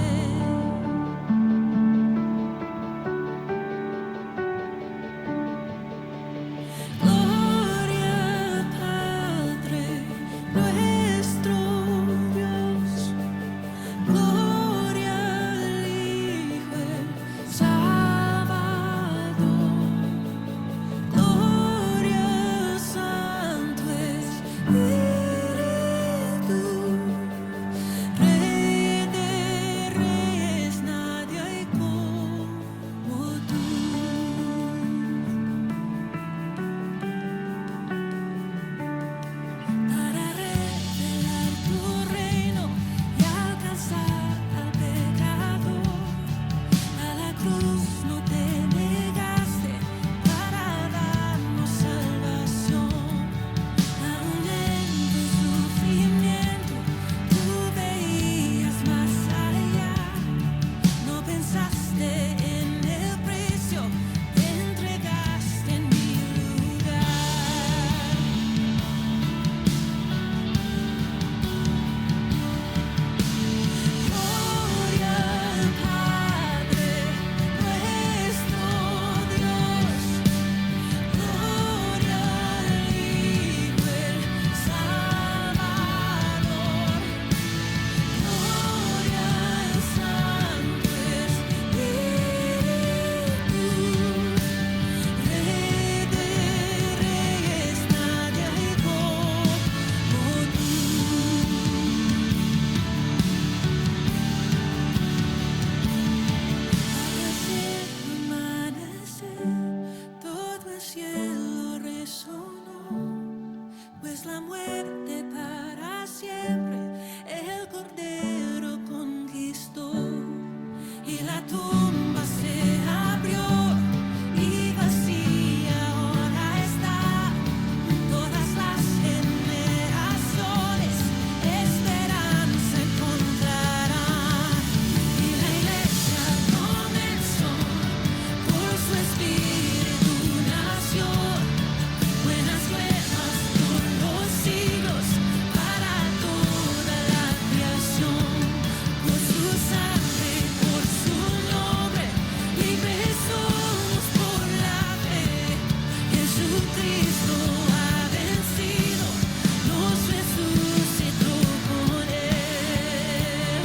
Gloria al Padre, nuestro Dios. Gloria al Hijo, el Salvador. Gloria al Santo Espíritu. Rey de reyes, nadie hay como tú. Para revelar tu reino y alcanzar al pecador, a la cruz no te negaste para darnos salvación. Aún en tu sufrimiento tú veías más allá, no pensaste en el precio, te entregaste en mi lugar. Gloria al Padre, nuestro Dios. Gloria al Hijo, el Salvador. Gloria al Santo Espíritu. Rey de reyes, nadie hay como tú. Al amanecer, todo el cielo resonó, pues la muerte para siempre el Cordero conquistó, y la tumba se abrió y vacía ahora está. Todas las generaciones esperanza encontrarán, y la iglesia comenzó, por su espíritu nació. Buenas nuevas por los siglos, para toda la creación. Por su sangre, por su nombre, libres somos por la fe. Jesucristo ha vencido, nos resucitó con él.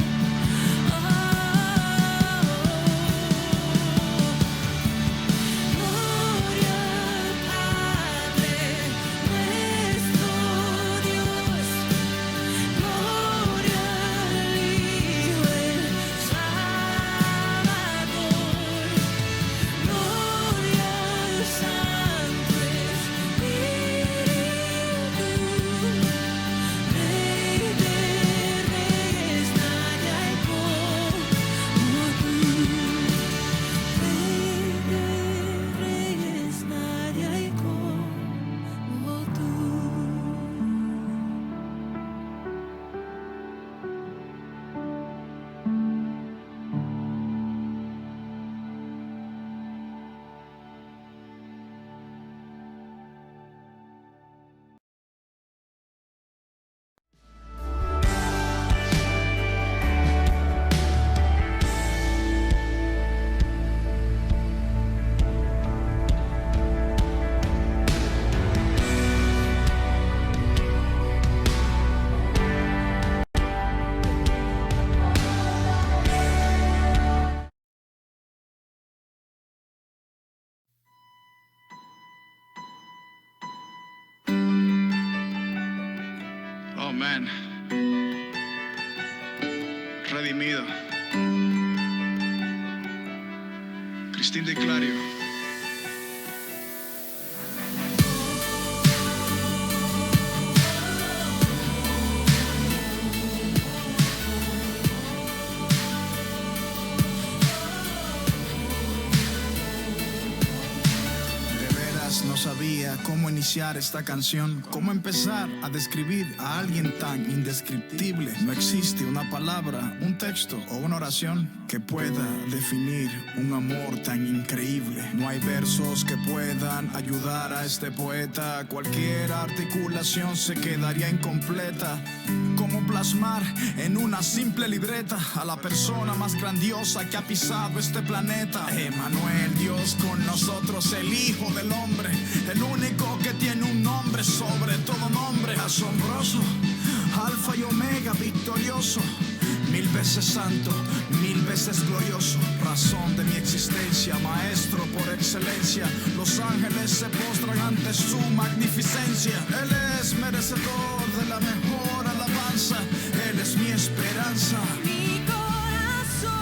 Gloria al Padre, nuestro Dios. Gloria al Hijo, el Salvador. Gloria al Santo Espíritu. Rey de reyes, nadie hay como tú. Rey de reyes, nadie hay como tú.
Oh man. redimido. Cristín de Clario.
No sabía cómo iniciar esta canción, cómo empezar a describir a alguien tan indescriptible. No existe una palabra, un texto o una oración que pueda definir un amor tan increíble. No hay versos que puedan ayudar a este poeta. Cualquier articulación se quedaría incompleta. ¿Cómo plasmar en una simple libreta a la persona más grandiosa que ha pisado este planeta? Emmanuel, Dios con nosotros, el Hijo del Hombre, el único que tiene un nombre sobre todo nombre. Asombroso, Alfa y Omega, victorioso, 1000 veces santo, 1000 veces glorioso, razón de mi existencia, maestro por excelencia. Los ángeles se postran ante su magnificencia. Él es merecedor de la mejor alabanza. Él es mi esperanza.
Mi corazón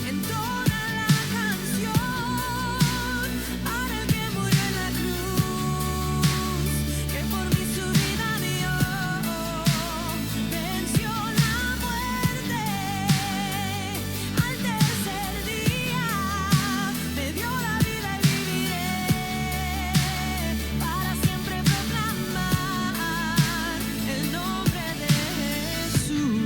entona la canción para el que murió en la cruz, que por mí su vida dio, venció la muerte al tercer día, me dio la vida y viviré para siempre proclamar el nombre de Jesús.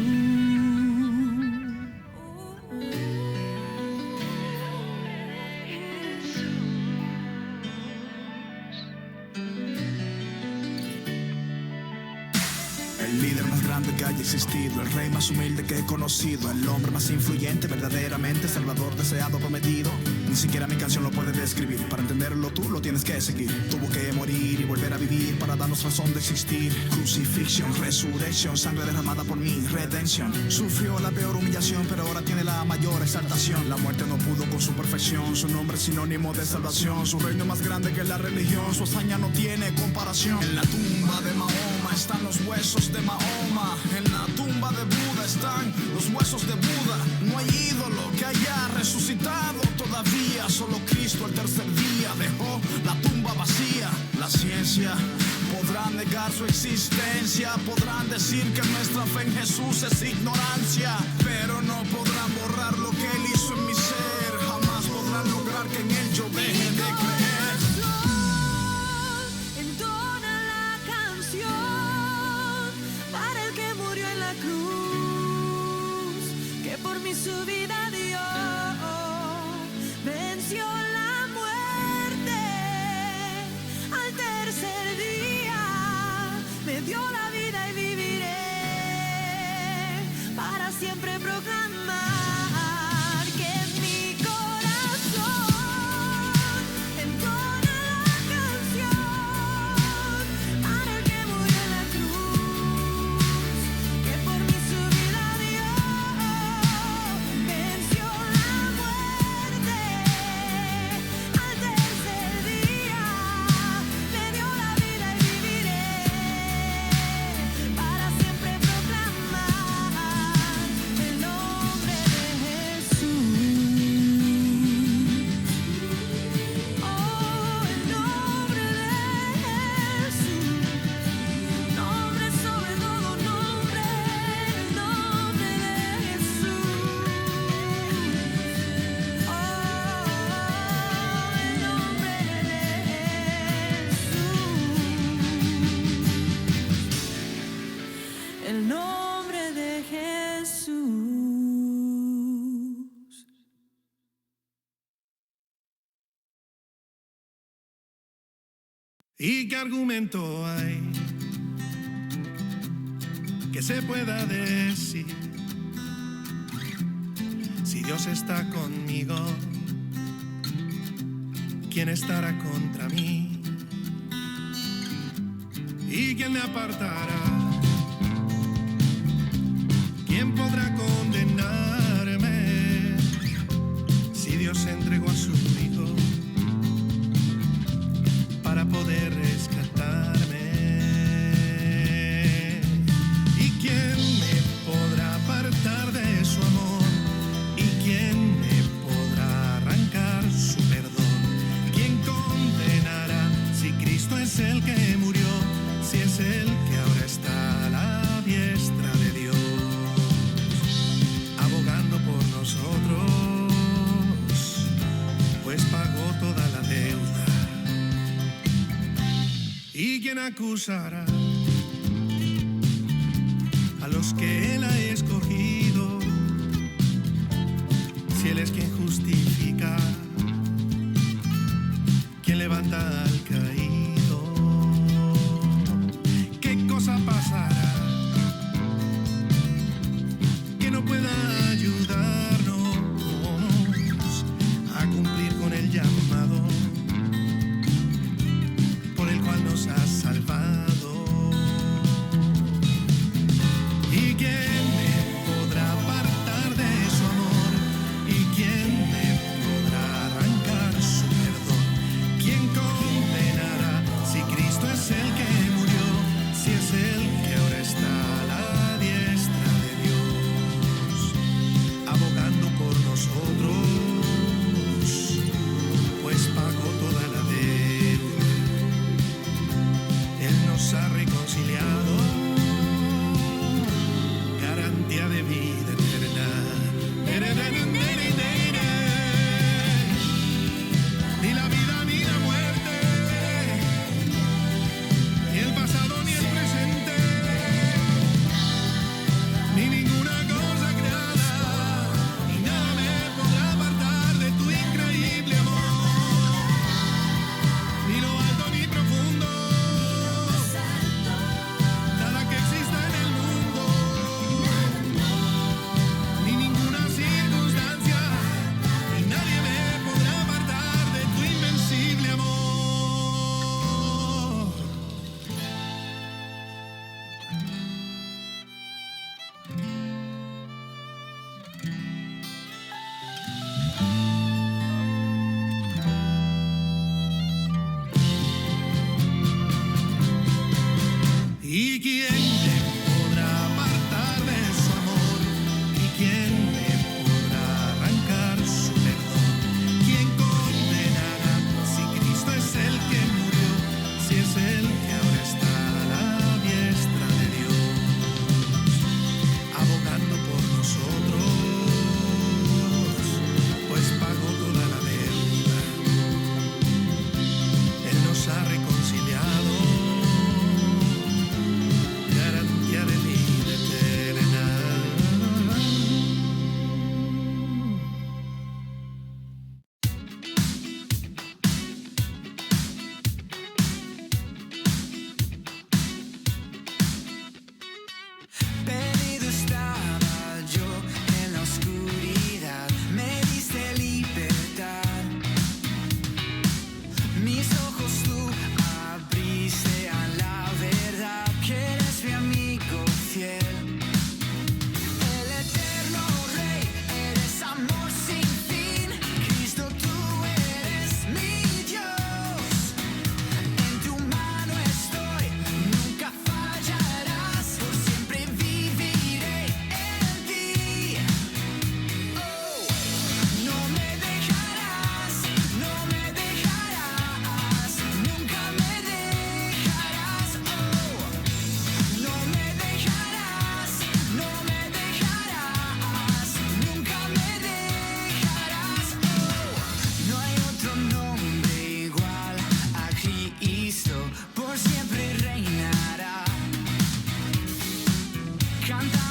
El líder más grande que haya existido, el rey más humilde que he conocido, el hombre más influyente, verdaderamente salvador, deseado, prometido. Ni siquiera mi canción lo puede describir. Para entenderlo tú lo tienes que seguir. Tuvo que morir y volver a vivir para darnos razón de existir. Crucifixión, resurrección, sangre derramada por mí, redención. Sufrió la peor humillación, pero ahora tiene la mayor exaltación. La muerte no pudo con su perfección, su nombre es sinónimo de salvación. Su reino es más grande que la religión, su hazaña no tiene comparación. En la tumba de Mahoma están los huesos de Mahoma. En la tumba de Buda están los huesos de Buda. No hay ídolo que haya resucitado todavía. Solo Cristo el tercer día dejó la tumba vacía. La ciencia podrá negar su existencia, podrán decir que nuestra fe en Jesús es ignorancia, pero no podrán borrar lo que Él hizo en mi ser. Jamás podrán lograr que en Él yo deje de creer.
Entona la canción para el que murió en la cruz, que por mí su vida dio, venció la muerte al tercer día, me dio la vida y viviré para siempre proclamar que mi corazón entona la canción para el que murió en la cruz, que por mí su vida dio, venció la muerte al tercer día, me dio la vida y viviré para siempre proclamar el nombre de Jesús. Oh, el nombre de Jesús, nombre sobre todo nombre, el nombre de Jesús. Oh, el nombre de Jesús. El nombre de Jesús.
¿Y qué argumento hay que se pueda decir? Si Dios está conmigo, ¿quién estará contra mí? ¿Y quién me apartará? ¿Quién podrá condenarme? Si Dios entregó a su Hijo para poder rescatarme. ¿Y quién me podrá apartar ¿quién acusará a los que Él ha escogido? Si Él es quien justifica, quien levanta al caído. ¿Qué cosa pasará que no pueda ayudarnos a cumplir con el llamado por el cual nos ha salvado? ¿Y quién me podrá apartar de su amor? ¿Y quién me podrá arrancar su perdón? ¿Quién condenará si Cristo es el que murió? Si es el que ahora está a la diestra de Dios, abogando por nosotros, pues pagó toda la deuda. Él nos ha reconciliado, garantía de vida eterna. Ni la vida ni la muerte, ni el pasado ni el presente, ni ninguna cosa creada, ni nada me podrá apartar de tu increíble amor. Ni lo alto ni profundo, nada que exista en el mundo, ni ninguna circunstancia, ni nadie me podrá apartar de tu invencible amor. ¿Y quién me podrá apartar de su amor? ¿Y quién me podrá arrancar su perdón? ¿Quién condenará si Cristo es el que murió? Si es el que ahora está a la diestra de Dios, abogando por nosotros, pues pagó toda la deuda. Él nos ha reconciliado, garantía de vida eterna.
Perdido estaba yo en la oscuridad, me diste libertad. Mis ojos tú abriste a la verdad, que eres mi amigo fiel. El eterno Rey, eres amor sin fin. Cristo, tú eres mi Dios. En tu mano estoy, nunca fallarás. Por siempre viviré en ti. Oh, no me dejarás, no me dejarás, nunca me dejarás. Oh, no me dejarás, no me dejarás, nunca me dejarás. Oh, no hay otro nombre igual a Cristo, por siempre reinará. Canta